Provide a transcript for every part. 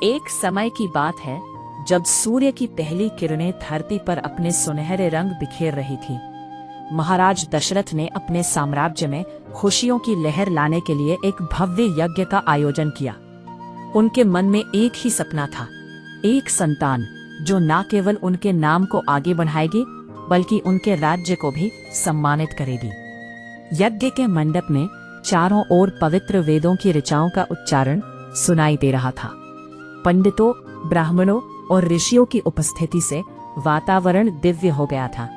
एक समय की बात है जब सूर्य की पहली किरणें धरती पर अपने सुनहरे रंग बिखेर रही थी। महाराज दशरथ ने अपने साम्राज्य में खुशियों की लहर लाने के लिए एक भव्य यज्ञ का आयोजन किया। उनके मन में एक ही सपना था, एक संतान जो न केवल उनके नाम को आगे बढ़ाएगी बल्कि उनके राज्य को भी सम्मानित करेगी। यज्ञ के मंडप में चारों ओर पवित्र वेदों की ऋचाओं का उच्चारण सुनाई दे रहा था। पंडितों, ब्राह्मणों और ऋषियों की उपस्थिति से वातावरण दिव्य हो गया था।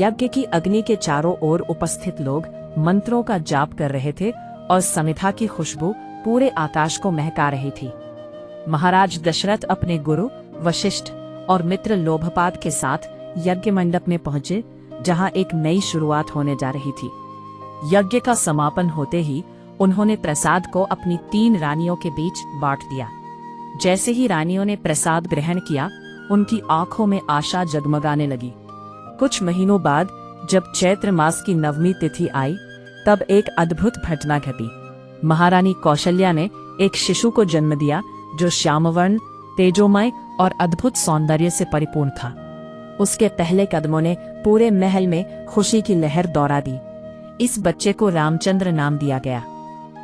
यज्ञ की अग्नि के चारों ओर उपस्थित लोग मंत्रों का जाप कर रहे थे और समिधा की खुशबू पूरे आकाश को महका रही थी। महाराज दशरथ अपने गुरु वशिष्ठ और मित्र लोभपाद के साथ यज्ञ मंडप में पहुंचे, जहां एक नई शुरुआत होने जा रही थी। यज्ञ का समापन होते ही उन्होंने प्रसाद को अपनी 3 रानियों के बीच बांट दिया। जैसे ही रानियों ने प्रसाद ग्रहण किया, उनकी आंखों में आशा जगमगाने लगी। कुछ महीनों बाद जब चैत्र मास की नवमी तिथि आई, तब एक अद्भुत घटना घटी। महारानी कौशल्या ने एक शिशु को जन्म दिया जो श्यामवर्ण, तेजोमय और अद्भुत सौंदर्य से परिपूर्ण था। उसके पहले कदमों ने पूरे महल में खुशी की लहर दौड़ा दी। इस बच्चे को रामचंद्र नाम दिया गया।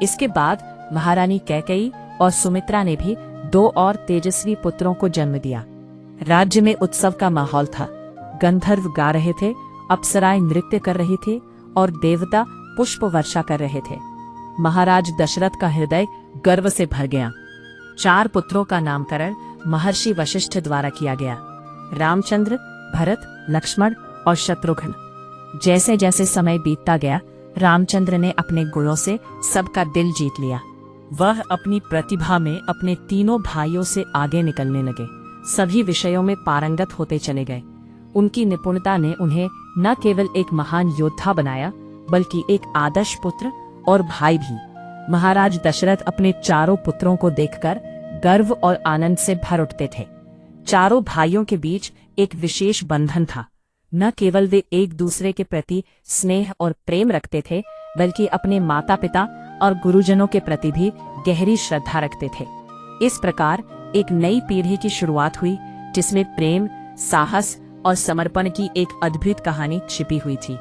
इसके बाद महारानी कैकेयी और सुमित्रा ने भी 2 और तेजस्वी पुत्रों को जन्म दिया। राज्य में उत्सव का माहौल था। गंधर्व गा रहे थे, अप्सराएं नृत्य कर रही थी और देवता पुष्प वर्षा कर रहे थे। महाराज दशरथ का हृदय गर्व से भर गया। 4 पुत्रों का नामकरण महर्षि वशिष्ठ द्वारा किया गया, रामचंद्र, भरत, लक्ष्मण और शत्रुघ्न। जैसे जैसे समय बीतता गया, रामचंद्र ने अपने गुणों से सबका दिल जीत लिया। वह अपनी प्रतिभा में अपने तीनों भाइयों से आगे निकलने लगे। सभी विषयों में पारंगत होते चले गए। उनकी निपुणता ने उन्हें न केवल एक महान योद्धा बनाया बल्कि एक आदर्श पुत्र और भाई भी। महाराज दशरथ अपने चारों पुत्रों को देखकर गर्व और आनंद से भर उठते थे। चारों भाइयों के बीच एक विशेष बंधन था। न केवल वे एक दूसरे के प्रति स्नेह और प्रेम रखते थे, बल्कि अपने माता पिता और गुरुजनों के प्रति भी गहरी श्रद्धा रखते थे। इस प्रकार एक नई पीढ़ी की शुरुआत हुई, जिसमें प्रेम, साहस और समर्पण की एक अद्भुत कहानी छिपी हुई थी।